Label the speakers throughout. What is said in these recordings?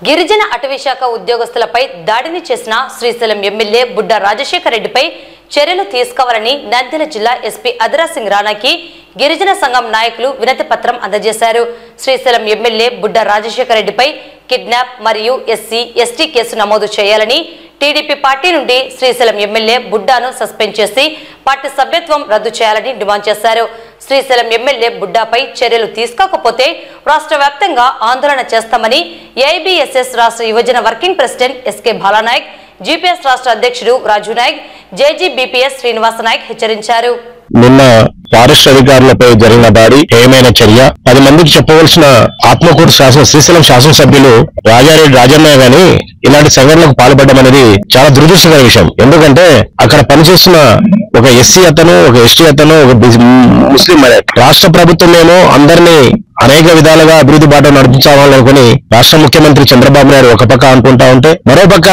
Speaker 1: గిరిజన అటవీ శాఖ ఉద్యోగస్తులపై దాడిని చేసిన శ్రీశైలం ఎమ్మెల్యే బుడ్డ రాజశేఖర్ రెడ్డిపై చర్యలు తీసుకోవాలని నంద్యాల జిల్లా ఎస్పీ అదరా సింగ్ రాణాకి గిరిజన సంఘం నాయకులు వినతి పత్రం అందజేశారు. శ్రీశైలం ఎమ్మెల్యే బుడ్డ రాజశేఖర్ రెడ్డిపై కిడ్నాప్ మరియు ఎస్సీ ఎస్టీ కేసు నమోదు చేయాలని, టీడీపీ పార్టీ నుండి శ్రీశైలం ఎమ్మెల్యే బుడ్డాను సస్పెండ్ చేసి పార్టీ సభ్యత్వం రద్దు చేయాలని డిమాండ్ చేశారు. శ్రీశైలం ఎమ్మెల్యే బుడ్డాపై చర్యలు తీసుకోకపోతే రాష్ట్ర వ్యాప్తంగా ఆందోళన చేస్తామని ఏఐబీఎస్ఎస్ రాష్ట్ర యువజన వర్కింగ్ ప్రెసిడెంట్ ఎస్కే బాలానాయక్, జీపీఎస్ రాష్ట్ర అధ్యక్షుడు రాజు నాయక్, జేజీబీపీఎస్ శ్రీనివాస నాయక్ హెచ్చరించారు.
Speaker 2: నిన్న ఫారెస్ట్ అధికారులపై జరిగిన దాడి ఏమైనా చర్య 10 మందికి చెప్పవలసిన ఆత్మకూరు శ్రీశైలం శాసనసభ్యులు రాజారెడ్డి రాజన్న గాని ఇలాంటి సంఘటనలకు పాల్పడడం అనేది చాలా దురదృష్టకర విషయం. ఎందుకంటే అక్కడ పనిచేస్తున్న ఒక ఎస్సీ అతను, ఒక ఎస్టీ అతను, ఒక ముస్లిం రాష్ట్ర ప్రభుత్వం ఏమో అందరినీ అనేక విధాలుగా అభివృద్ధి బాట నడిపించాలనుకుని రాష్ట్ర ముఖ్యమంత్రి చంద్రబాబు నాయుడు ఒక పక్క అనుకుంటా ఉంటే, మరోపక్క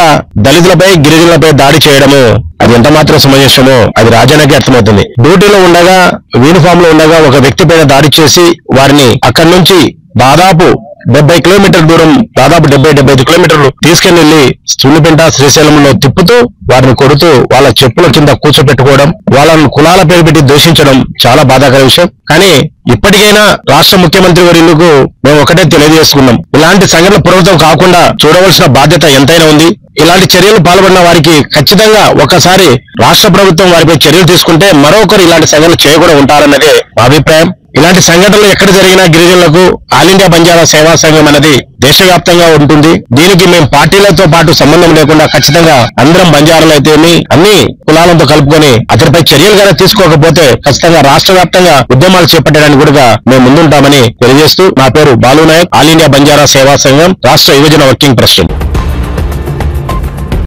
Speaker 2: దళితులపై గిరిజనులపై దాడి చేయడము అది ఎంత మాత్రం సమంజసమో అది రాజానికి అర్థమవుతుంది. డ్యూటీలో ఉండగా, యూనిఫామ్ లో ఉండగా ఒక వ్యక్తి పైన దాడి చేసి వారిని అక్కడి నుంచి దాదాపు 70 కిలోమీటర్ల దూరం, దాదాపు 70-75 కిలోమీటర్లు తీసుకెళ్లి సున్నిపెంట శ్రీశైలంలో తిప్పుతూ వారిని కొడుతూ వాళ్ళ చెప్పుల కింద కూర్చోపెట్టుకోవడం, వాళ్ళను కులాల పేరు పెట్టి దూషించడం చాలా బాధాకర విషయం. కానీ ఇప్పటికైనా రాష్ట్ర ముఖ్యమంత్రి వర్యులకు మేము ఒకటే తెలియజేసుకున్నాం, ఇలాంటి సంఘటనలు పునరావృతం కాకుండా చూడవలసిన బాధ్యత ఎంతైనా ఉంది. ఇలాంటి చర్యలు పాల్పడిన వారికి ఖచ్చితంగా ఒకసారి రాష్ట్ర ప్రభుత్వం వారిపై చర్యలు తీసుకుంటే మరొకరు ఇలాంటి సంఘటనలు చేయకుండా ఉంటారన్నదే మా అభిప్రాయం. ఇలాంటి సంఘటనలు ఎక్కడ జరిగినా గిరిజనులకు ఆల్ ఇండియా బంజారా సేవా సంఘం అనేది దేశవ్యాప్తంగా ఉంటుంది. దీనికి మేము పార్టీలతో పాటు సంబంధం లేకుండా ఖచ్చితంగా అందరం బంజారాలు అయితేమి అన్ని కులాలతో కలుపుకొని అతనిపై చర్యలు కనుక తీసుకోకపోతే ఖచ్చితంగా రాష్ట్ర వ్యాప్తంగా ఉద్యమాలు చేపట్టడానికి కూడా మేము ముందుంటామని తెలియజేస్తూ, నా పేరు బాలు నాయక్, ఆల్ ఇండియా బంజారా సేవా సంఘం రాష్ట్ర యువజన వర్కింగ్ ప్రెసిడెంట్.